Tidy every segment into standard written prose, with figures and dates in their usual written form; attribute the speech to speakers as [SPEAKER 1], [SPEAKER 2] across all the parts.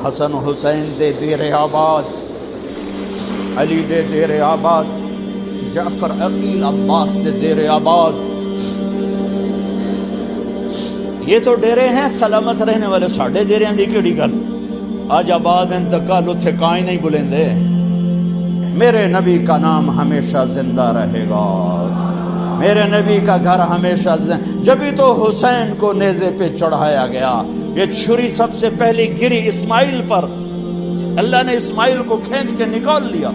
[SPEAKER 1] حسن حسین دے دیر آباد، علی دے دیر آباد، جعفر عقیل عباس دے دیر آباد. یہ تو ڈیرے ہیں سلامت رہنے والے. ساڑھے ڈیریاں دی کیڑی گل؟ آج آباد ہیں تو کل اتھے کائیں نہیں بلندے. میرے نبی کا نام ہمیشہ زندہ رہے گا، میرے نبی کا گھر ہمیشہ جبھی تو حسین کو نیزے پہ چڑھایا گیا. یہ چھری سب سے پہلی گری اسماعیل پر، اللہ نے اسماعیل کو کھینچ کے نکال لیا.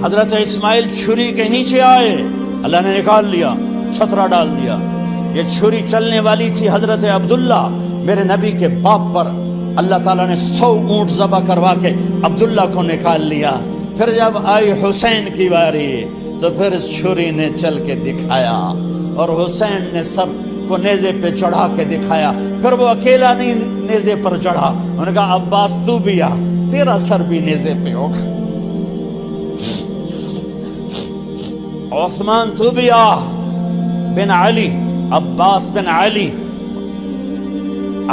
[SPEAKER 1] حضرت اسماعیل چھری کے نیچے آئے، اللہ نے نکال لیا، چھترا ڈال دیا. یہ چھری چلنے والی تھی حضرت عبداللہ میرے نبی کے باپ پر. اللہ تعالیٰ نے 100 اونٹ ذبح کروا کے عبداللہ کو نکال لیا. پھر جب آئی حسین کی باری تو پھر اس چھری نے چل کے دکھایا اور حسین نے سر کو نیزے پہ چڑھا کے دکھایا. پھر وہ اکیلا نہیں نیزے پر چڑھا، انہوں نے کہا عباس تو بھی آ، تیرا سر بھی نیزے پہ ہوگا. عثمان تو بھی آ، بن علی، عباس بن علی،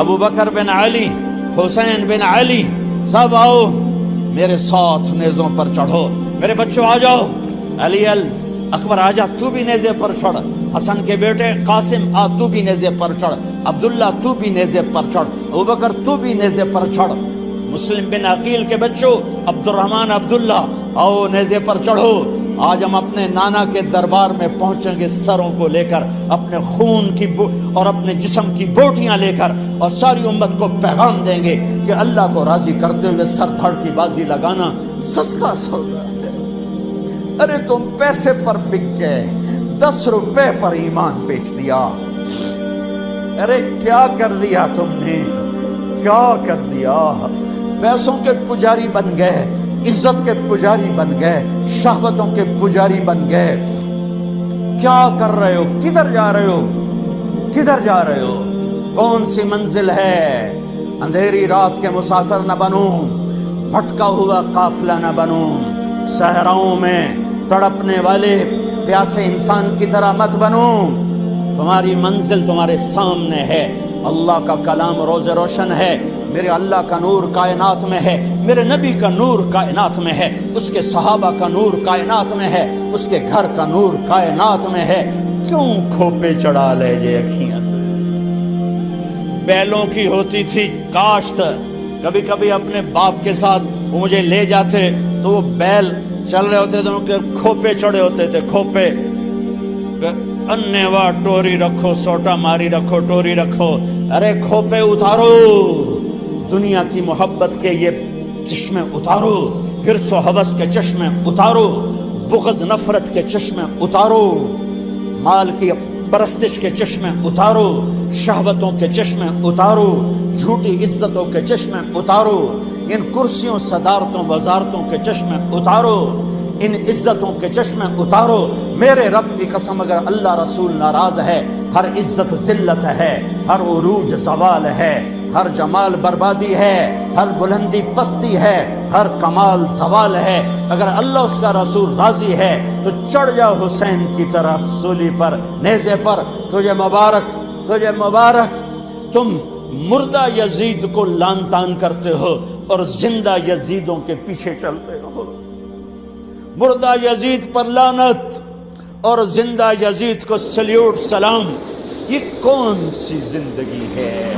[SPEAKER 1] ابو بکر بن علی، حسین بن علی، سب آؤ میرے ساتھ نیزوں پر چڑھو. میرے بچوں آ جاؤ، علی اکبر آ جا، تو بھی نیزے پر چڑھ. حسن کے بیٹے قاسم آ، تو بھی نیزے پر چڑھ. عبداللہ تو بھی نیزے پر چڑھ. ابو بکر تو بھی نیزے پر چڑھ. مسلم بن عقیل کے بچوں عبد الرحمن، عبداللہ آؤ نیزے پر چڑھو. آج ہم اپنے نانا کے دربار میں پہنچیں گے سروں کو لے کر، اپنے خون کی اور اپنے جسم کی بوٹیاں لے کر، اور ساری امت کو پیغام دیں گے کہ اللہ کو راضی کرتے ہوئے سر دھڑ کی بازی لگانا سستا سودا ہے. ارے تم پیسے پر بک گئے، 10 روپے پر ایمان بیچ دیا. ارے کیا کر دیا تم نے، کیا کر دیا؟ پیسوں کے پجاری بن گئے، عزت کے پجاری بن گئے، شہوتوں کے پجاری بن گئے. کیا کر رہے ہو؟ کدھر جا رہے ہو؟ کدھر جا رہے ہو؟ کون سی منزل ہے؟ اندھیری رات کے مسافر نہ بنو، بھٹکا ہوا قافلہ نہ بنو، صحراؤں میں تڑپنے والے پیاسے انسان کی طرح مت بنو. تمہاری منزل تمہارے سامنے ہے. اللہ کا کلام روز روشن ہے، میرے اللہ کا نور کائنات میں ہے، میرے نبی کا نور کائنات میں ہے، اس کے صحابہ کا نور کائنات میں ہے، اس کے گھر کا نور کائنات میں ہے. کیوں کھوپے چڑھا لے جے اکھیاں؟ بیلوں کی ہوتی تھی کاشت، کبھی کبھی اپنے باپ کے ساتھ وہ مجھے لے جاتے تو وہ بیل چل رہے ہوتے تھے، ان کے کھوپے چڑھے ہوتے تھے. کھوپے انیوا ٹوری رکھو، سوٹا ماری رکھو، ٹوری رکھو. ارے کھوپے اتارو، دنیا کی محبت کے یہ چشمے اتارو، حرص و ہوس کے چشمے اتارو، بغض نفرت کے چشمے اتارو، مال کی پرستش کے چشمے اتارو، شہوتوں کے چشمے اتارو، جھوٹی عزتوں کے چشمے اتارو، ان کرسیوں صدارتوں وزارتوں کے چشمے اتارو، ان عزتوں کے چشمے اتارو. میرے رب کی قسم اگر اللہ رسول ناراض ہے، ہر عزت ذلت ہے، ہر عروج زوال ہے، ہر جمال بربادی ہے، ہر بلندی پستی ہے، ہر کمال زوال ہے. اگر اللہ اس کا رسول راضی ہے تو چڑھ جا حسین کی طرح سولی پر، نیزے پر. تجھے مبارک، تجھے مبارک. تم مردہ یزید کو لان تان کرتے ہو اور زندہ یزیدوں کے پیچھے چلتے ہو. مردہ یزید پر لعنت اور زندہ یزید کو سلیوٹ سلام. یہ کون سی زندگی ہے؟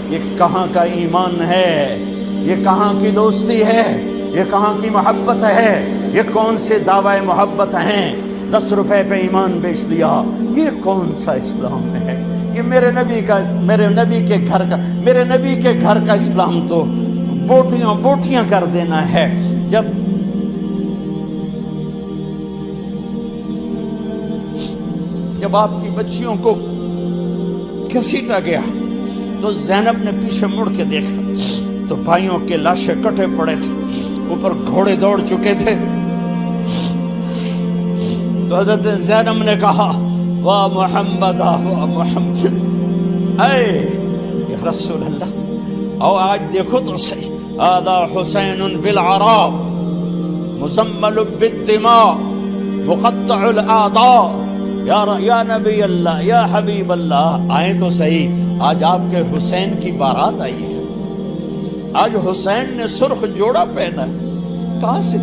[SPEAKER 1] یہ کہاں کا ایمان ہے؟ یہ کہاں کی دوستی ہے؟ یہ کہاں کی محبت ہے؟ یہ کون سے دعوی محبت ہیں؟ 10 روپے پہ ایمان بیچ دیا. یہ کون سا اسلام ہے؟ یہ میرے نبی کا، میرے نبی کے گھر کا، میرے نبی کے گھر کا اسلام تو بوٹیاں بوٹیاں کر دینا ہے. جب آپ کی بچیوں کو گھسیٹا گیا تو زینب نے پیچھے مڑ کے دیکھا تو بھائیوں کے لاشیں کٹے پڑے تھے، اوپر گھوڑے دوڑ چکے تھے. تو حضرت زینب نے کہا واہ محمد، واہ محمد، اے یا رسول اللہ، او آج دیکھو تو صحیح، آدھا حسین بالعراء مزمل بالدماء مقطع الاعضاء. یا نبی اللہ، یا حبیب اللہ، آئیں تو صحیح، آج آپ کے حسین کی بارات آئی ہے. آج حسین نے سرخ جوڑا پہنا، کہاں سے؟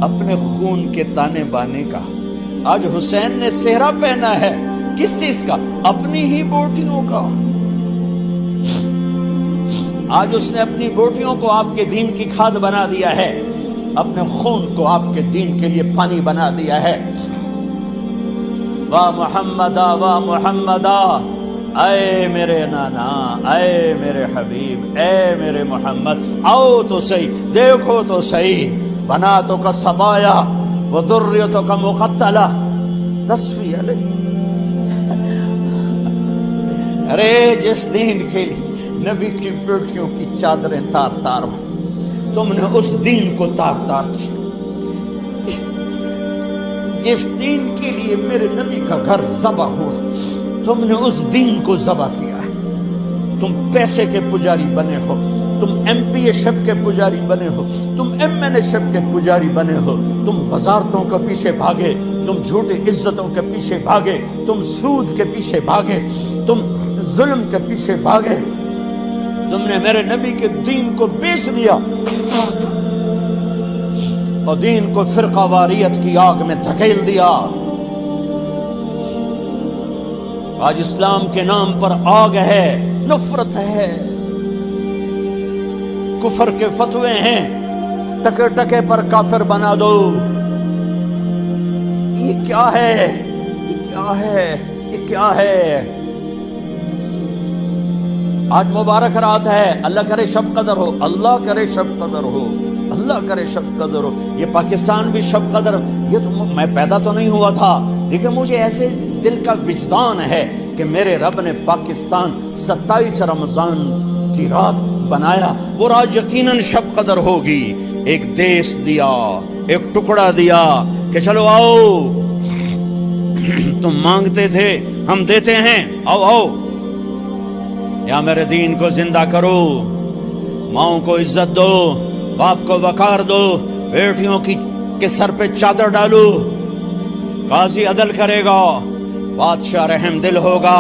[SPEAKER 1] اپنے خون کے تانے بانے کا۔ آج حسین نے صحرا پہنا ہے، کس چیز کا؟ اپنی ہی بوٹیوں کا۔ آج اس نے اپنی بوٹیوں کو آپ کے دین کی کھاد بنا دیا ہے، اپنے خون کو آپ کے دین کے لیے پانی بنا دیا ہے۔ واہ محمدا واہ محمدا، اے میرے نانا، اے میرے حبیب، اے میرے محمد، آؤ تو صحیح، دیکھو تو صحیح، بناتوں کا سبایا و ذریتوں کا مقتلہ تصفیہ لے۔ ارے جس دین کے نبی کی بیٹیوں کی چادریں تار تار ہو، تم نے اس دین کو تار تار کیا۔ جس دین کے لیے میرے نبی کا گھر ذبح ہوا، تم نے اس دین کو ذبح کیا ہے۔ تم پیسے کے پجاری بنے ہو، تم ایم پی اے شپ کے پجاری بنے ہو، تم ایم این اے شپ کے پجاری بنے ہو، تم وزارتوں کے پیچھے بھاگے، تم جھوٹی عزتوں کے پیچھے بھاگے، تم سود کے پیچھے بھاگے، تم ظلم کے پیچھے بھاگے، تم نے میرے نبی کے دین کو بیچ دیا اور دین کو فرقہ واریت کی آگ میں دھکیل دیا۔ آج اسلام کے نام پر آگ ہے، نفرت ہے، کفر کے فتوے ہیں، ٹکے ٹکے پر کافر بنا دو۔ یہ کیا ہے؟ یہ کیا ہے؟ یہ کیا ہے؟ آج مبارک رات ہے، اللہ کرے شب قدر ہو، اللہ کرے شب قدر ہو، اللہ کرے شب قدر ہو۔ یہ پاکستان بھی شب قدر، یہ تو میں پیدا تو نہیں ہوا تھا، لیکن مجھے ایسے دل کا وجدان ہے کہ میرے رب نے پاکستان 27 رمضان کی رات بنایا، وہ رات یقیناً شب قدر ہوگی۔ ایک دیس دیا، ایک ٹکڑا دیا کہ چلو آؤ، تم مانگتے تھے ہم دیتے ہیں، آؤ آؤ، یا میرے دین کو زندہ کرو، ماؤں کو عزت دو، باپ کو وقار دو، بیٹیوں کے سر پہ چادر ڈالو، قاضی عدل کرے گا، بادشاہ رحم دل ہوگا،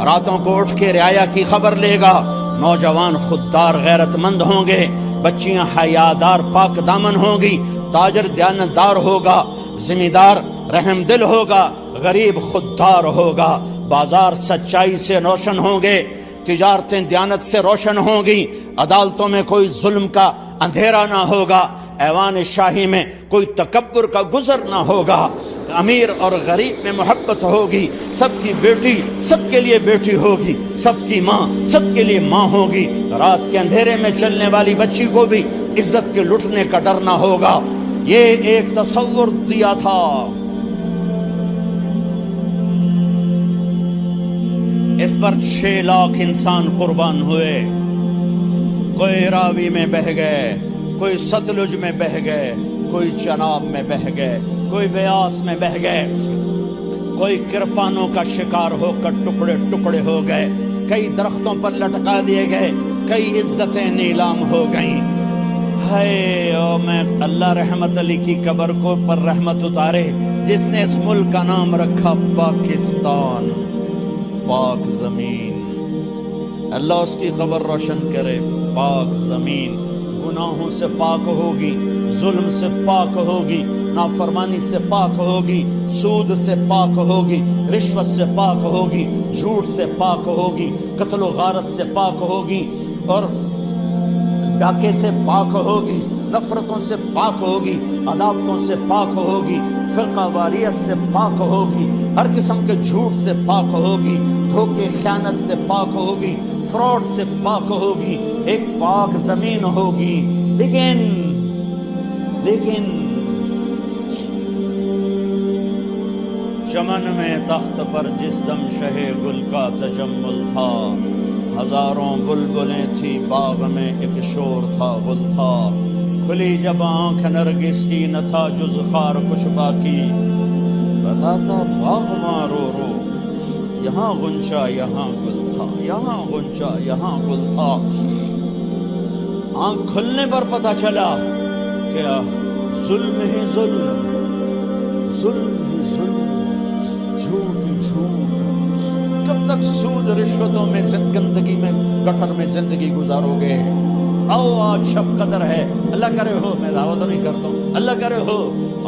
[SPEAKER 1] راتوں کو اٹھ کے رعایا کی خبر لے گا، نوجوان خوددار غیرت مند ہوں گے، بچیاں حیادار پاک دامن ہوں گی، تاجر دیانتدار ہوگا، زمیندار رحم دل ہوگا، غریب خوددار ہوگا، بازار سچائی سے روشن ہوں گے، تجارتیں دیانت سے روشن ہوں گی، عدالتوں میں کوئی ظلم کا اندھیرا نہ ہوگا، ایوان شاہی میں کوئی تکبر کا گزر نہ ہوگا، امیر اور غریب میں محبت ہوگی، سب کی بیٹی سب کے لیے بیٹی ہوگی، سب کی ماں سب کے لیے ماں ہوگی، رات کے اندھیرے میں چلنے والی بچی کو بھی عزت کے لٹنے کا ڈر نہ ہوگا۔ یہ ایک تصور دیا تھا۔ اس پر 6 لاکھ انسان قربان ہوئے، کوئی راوی میں بہہ گئے، کوئی ستلج میں بہہ گئے، کوئی چناب میں بہہ گئے، کوئی بیاس میں بہہ گئے، کوئی کرپانوں کا شکار ہو کر ٹکڑے ٹکڑے ہو گئے، کئی درختوں پر لٹکا دیے گئے، کئی عزتیں نیلام ہو گئیں۔ ہائے او میں اللہ رحمت علی کی قبر کو پر رحمت اتارے، جس نے اس ملک کا نام رکھا پاکستان، پاک زمین، اللہ اس کی قبر روشن کرے۔ پاک زمین گناہوں سے پاک ہوگی، ظلم سے پاک ہوگی، نافرمانی سے پاک ہوگی، سود سے پاک ہوگی، رشوت سے پاک ہوگی، جھوٹ سے پاک ہوگی، قتل و غارت سے پاک ہوگی، اور ڈاکے سے پاک ہوگی، نفرتوں سے پاک ہوگی، عداوتوں سے پاک ہوگی، فرقہ واریت سے پاک ہوگی، ہر قسم کے جھوٹ سے پاک ہوگی، دھوکے خیانت سے پاک ہوگی، فراڈ سے پاک ہوگی، ایک پاک زمین ہوگی۔ لیکن چمن میں تخت پر جس دم شہ گل کا تجمل تھا، ہزاروں بلبلیں تھی باغ میں ایک شور تھا غل تھا، کھلی جب آنکھ نرگس کی نہ تھا جز خار کچھ باقی، بتاتا باغ ماں رو رو یہاں غنچہ یہاں گل تھا، یہاں غنچہ یہاں گل تھا۔ آنکھ کھلنے پر پتہ چلا کہ ظلم ہی ظلم، ظلم ہی ظلم، جھوٹ ہی جھوٹ۔ کب تک سود رشوتوں میں گندگی میں گٹر میں زندگی گزارو گے؟ آؤ آج شب قدر ہے، اللہ کرے ہو، میں دعوت نہیں کرتا ہوں، اللہ کرے ہو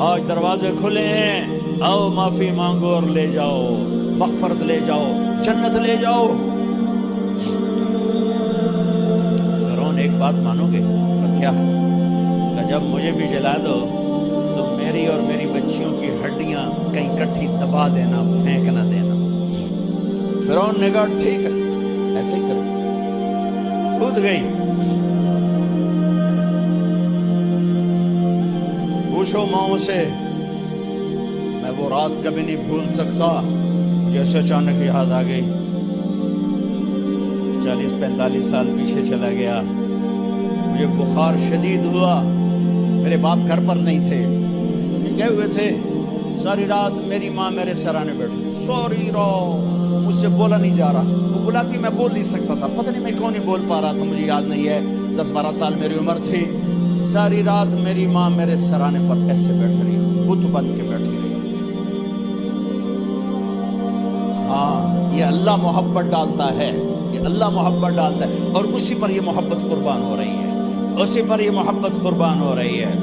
[SPEAKER 1] آج دروازے کھلے ہیں، آؤ معافی مانگو اور لے جاؤ، مغفرت لے جاؤ، جنت لے جاؤ۔ فرعون ایک بات مانو گے؟ کیا؟ کہ جب مجھے بھی جلا دو تو میری اور میری بچیوں کی ہڈیاں کہیں کٹھی دبا دینا، پھینک نہ دینا۔ فرعون نے کہا ٹھیک ہے ایسے ہی کرو، کود گئی۔ پوچھو ماؤں سے، میں وہ رات کبھی نہیں بھول سکتا جیسے اچانک یاد آ گئی، 40-45 سال پیچھے چلا گیا، مجھے بخار شدید ہوا، میرے باپ گھر پر نہیں تھے، گئے ہوئے تھے، ساری رات میری ماں میرے سرانے بیٹھی، سوری رات مجھ سے بولا نہیں جا رہا، وہ بلاتی میں بول نہیں سکتا تھا، پتہ نہیں میں کیوں نہیں بول پا رہا تھا، مجھے یاد نہیں ہے، 10-12 سال میری عمر تھی، ساری رات میری ماں میرے سرانے پر ایسے بیٹھ رہی، بت بن کے بیٹھی رہی۔ ہاں، یہ اللہ محبت ڈالتا ہے، یہ اللہ محبت ڈالتا ہے، اور اسی پر یہ محبت قربان ہو رہی ہے، اسی پر یہ محبت قربان ہو رہی ہے۔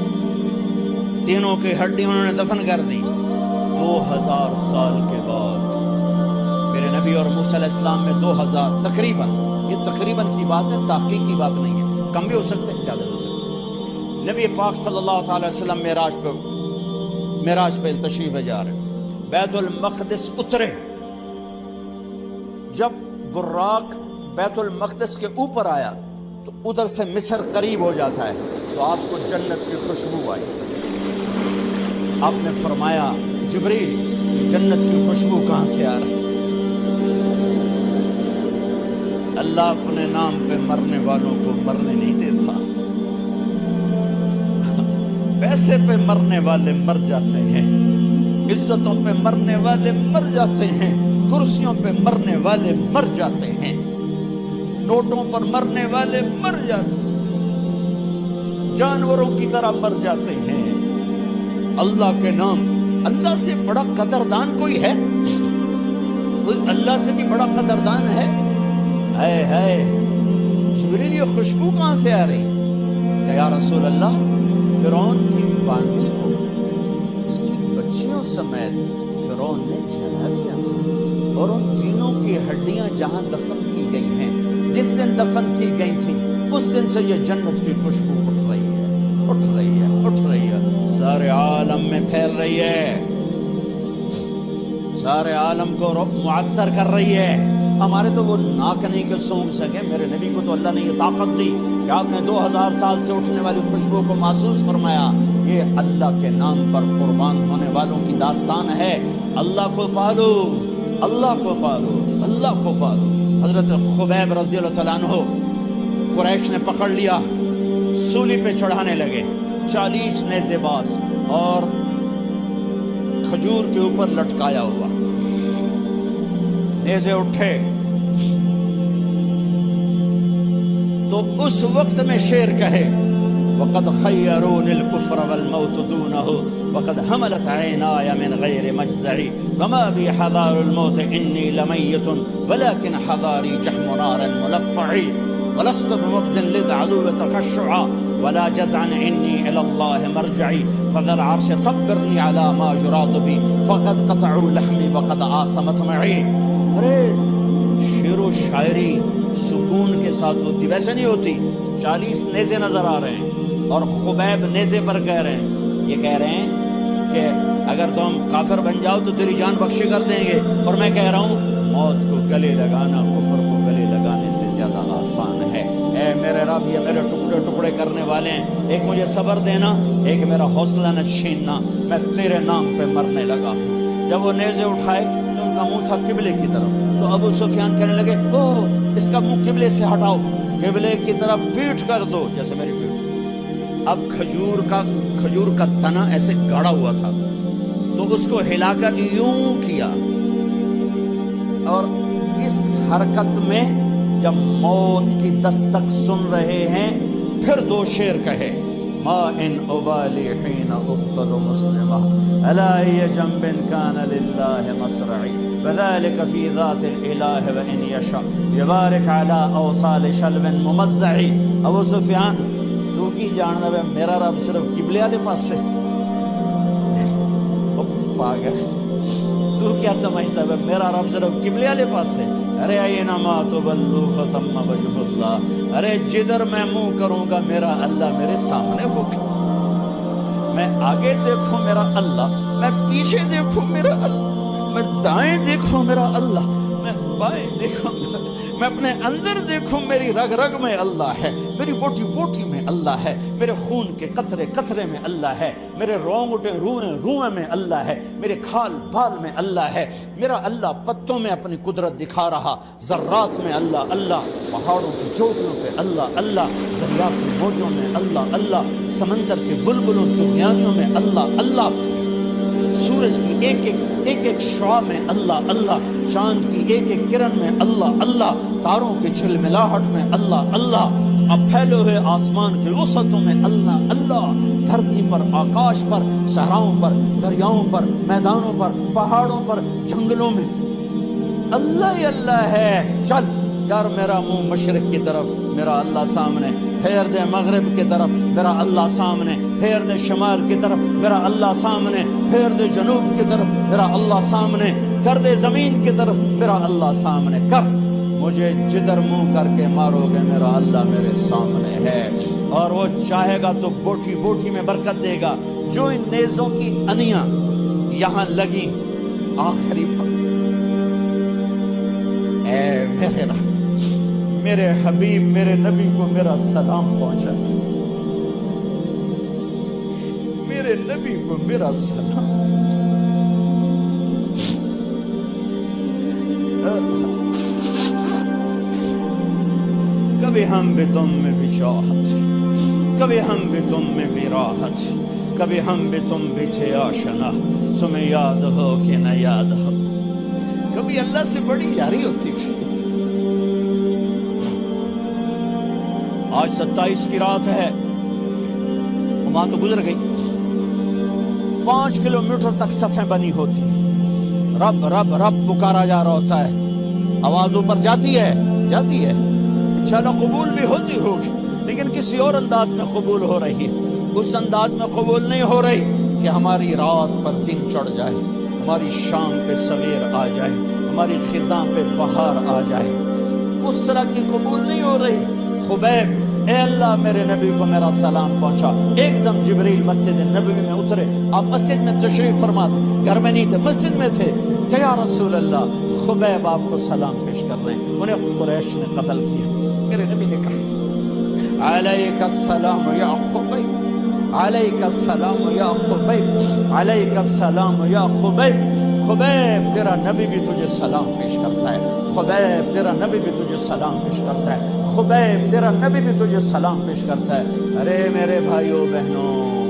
[SPEAKER 1] تینوں کی ہڈی انہوں نے دفن کر دی۔ 2000 سال کے بعد میرے نبی اور موسیٰ علیہ السلام میں 2000 تقریباً، یہ تقریباً کی بات ہے، تحقیق کی بات نہیں ہے، کم بھی ہو سکتے ہیں زیادہ ہو سکتے ہیں۔ نبی پاک صلی اللہ تعالی وسلم معراج پہ تشریف جا رہے، بیت المقدس اترے، جب براق بیت المقدس کے اوپر آیا تو ادھر سے مصر قریب ہو جاتا ہے، تو آپ کو جنت کی خوشبو آئی۔ آپ نے فرمایا جبریل جنت کی خوشبو کہاں سے آ رہی؟ اللہ اپنے نام پہ مرنے والوں کو مرنے نہیں دیتا، پیسے پہ مرنے والے مر جاتے ہیں، عزتوں پہ مرنے والے مر جاتے ہیں، کرسیوں پہ مرنے والے مر جاتے ہیں، نوٹوں پر مرنے والے مر جاتے ہیں، جانوروں کی طرح مر جاتے ہیں۔ اللہ کے نام، اللہ سے بڑا قدردان کوئی ہے؟ کوئی اللہ سے بھی بڑا قدردان ہے؟ ہے جبریل یہ خوشبو کہاں سے آ رہی؟ کہ یا رسول اللہ فرعون کی باندی کو اس کی بچیوں سمیت فرعون نے جلا دیا تھا، اور ان تینوں کی ہڈیاں جہاں دفن کی گئی ہیں، جس دن دفن کی گئی تھی اس دن سے یہ جنت کی خوشبو اٹھ رہی ہے، اٹھ رہی ہے، اٹھ رہی ہے، سارے عالم میں پھیل رہی ہے، سارے عالم کو معطر کر رہی ہے۔ ہمارے تو وہ ناک نہیں کہ سونگھ سکے، میرے نبی کو تو اللہ نے یہ طاقت دی کہ آپ نے 2000 سال سے اٹھنے والی خوشبو کو محسوس فرمایا۔ یہ اللہ کے نام پر قربان ہونے والوں کی داستان ہے۔ اللہ کو پالو، اللہ کو پالو، اللہ کو پالو۔ حضرت خبیب رضی اللہ تعالیٰ عنہ قریش نے پکڑ لیا، سولی پہ چڑھانے لگے، 40 نیزے باز اور کھجور کے اوپر لٹکایا ہوا، نیزے اٹھے تو اس وقت میں شعر کہے وَقَدْ خَيَّرُونِ الْكُفْرَ وَالْمَوْتُ دُونَهُ وَقَدْ حَمَلَتْ عَيْنَايَ مِنْ غَيْرِ مَجْزَعِ وَمَا بِي حَذَارُ الْمَوْتِ إِنِّي لَمَيِّتٌ وَلَكِنْ حَذَارِي جَحْمُ نَارٍ مُلَفَّعِ وَلَسْتُ بِمُبْدٍ لِلْعَدُوِّ تَخَشُّعًا وَلَا جَزْعًا إِنِّي إِلَى اللَّهِ مَرْجِعِي فَذَا الْعَرْشِ صَبِّرْنِي عَلَى مَا يُرَادُ بِي فَقَدْ قَطَعُوا لَحْمِي وَقَدْ عَاصَمَتْ مَعِي۔ ارے شعر و شاعری سکون کے ساتھ ہوتی، ویسے نہیں ہوتی۔ 40 نیزے نظر آ رہے ہیں اور خبیب نیزے پر کہہ رہے ہیں، یہ کہہ رہے ہیں کہ اگر تم کافر بن جاؤ تو تیری جان بخشی کر دیں گے، اور میں کہہ رہا ہوں موت کو گلے لگانا کفر کو گلے لگانے سے زیادہ آسان ہے۔ اے میرے رب، یہ میرے ٹکڑے ٹکڑے کرنے والے ہیں، ایک مجھے صبر دینا، ایک میرا حوصلہ نہ چھیننا، میں تیرے نام پہ مرنے لگا ہوں۔ جب وہ نیزے اٹھائے تو ان کا منہ تھا قبلے کی طرف، تو ابو سفیان کہنے لگے اوہ اس کا منہ قبلے سے ہٹاؤ، قبلے کی طرف پیٹ کر دو، جیسے میری پیٹ۔ اب کھجور کا تنا ایسے گاڑا ہوا تھا، تو اس کو ہلا کر یوں کیا، اور اس حرکت میں جب موت کی دستک سن رہے ہیں پھر 2 شعر کہے ما ان ابالی حين اقتل مسلما الا ای جنب كان لله مصرعی وذلك في ذات الاله وان يشاء يبارك على اوصال شلو ممزعی. ابو سفیان تو کی جاندا ہے میرا رب صرف قبلے والے پاسے؟ پاگل تو کیا سمجھتا ہے میرا رب صرف قبلے والے پاسے؟ ارے اینما تولوا فثم وجه اللہ. ارے جدھر میں منہ کروں گا میرا اللہ میرے سامنے ہوگا. میں آگے دیکھوں میرا اللہ، میں پیچھے دیکھوں میرا اللہ، میں دائیں دیکھوں میرا اللہ، میں بائیں دیکھوں میرا اللہ، میں اپنے اندر دیکھوں میری رگ رگ میں اللہ ہے، میری بوٹی بوٹی میں اللہ ہے، میرے خون کے قطرے قطرے میں اللہ ہے، میرے رونگٹے روئیں روئیں میں اللہ ہے، میرے کھال بال میں اللہ ہے. میرا اللہ پتوں میں اپنی قدرت دکھا رہا، ذرات میں اللہ اللہ، پہاڑوں کی چوٹیوں پہ اللہ اللہ، دریا کی موجوں میں اللہ اللہ، سمندر کے بلبلوں طغیانیوں میں اللہ اللہ، سورج کی ایک ایک شعاع میں اللہ اللہ، چاند کی ایک ایک کرن میں اللہ اللہ، تاروں کی جھلملاہٹ میں اللہ اللہ، اب پھیلے ہوئے آسمان کے وسعتوں میں اللہ اللہ، دھرتی پر آکاش پر صحراؤں پر دریاؤں پر میدانوں پر پہاڑوں پر جنگلوں میں اللہ ہی اللہ ہے. چل کر میرا منہ مشرق کی طرف میرا اللہ سامنے، پھیر دے مغرب کی طرف میرا اللہ سامنے، پھیر دے شمال کی طرف میرا اللہ سامنے، پھیر دے جنوب کی طرف میرا اللہ سامنے، کر دے زمین کی طرف میرا اللہ سامنے کر. مجھے جدھر منہ کر کے مارو گے میرا اللہ میرے سامنے ہے، اور وہ چاہے گا تو بوٹی بوٹی میں برکت دے گا. جو ان نیزوں کی انیاں یہاں لگی آخری اے میرے رب، میرے حبیب میرے نبی کو میرا سلام پہنچا، میرے نبی کو میرا سلام پہنچا. کبھی ہم بھی تم میں بھی چاہت، کبھی ہم بھی تم میں بھی راحت، کبھی ہم بھی تم بھی تھے آشنا، تمہیں یاد ہو کہ نہ یاد ہو. کبھی اللہ سے بڑی یاری ہوتی تھی. آج 27 کی رات ہے، وہاں تو گزر گئی، 5 کلومیٹر تک صفیں بنی ہوتی، رب رب رب پکارا جا رہا ہوتا ہے، آواز اوپر جاتی ہے انشاءاللہ قبول بھی ہوتی ہوگی، لیکن کسی اور انداز میں قبول ہو رہی ہے. اس انداز میں قبول نہیں ہو رہی کہ ہماری رات پر دن چڑھ جائے، ہماری شام پہ سویر آ جائے، ہماری خزاں پہ بہار آ جائے. اس طرح کی قبول نہیں ہو رہی. خبیب اے اللہ میرے نبی کو میرا سلام پہنچا. ایک دم جبریل مسجد نبوی میں اترے. آپ مسجد میں تشریف فرما تھے، گھر میں نہیں تھے، مسجد میں تھے کہ یا رسول اللہ خبیب آپ کو سلام پیش کر رہے ہیں، انہیں قریش نے قتل کیا. میرے نبی نے کہا علیک السلام یا خبیب، علیک السلام یا خبیب، علیک السلام یا خبیب. خبیب تیرا نبی بھی تجھے سلام پیش کرتا ہے، خبیب تیرا نبی بھی تجھے سلام پیش کرتا ہے، خبیب تیرا نبی بھی تجھے سلام پیش کرتا ہے. ارے میرے بھائیوں بہنوں،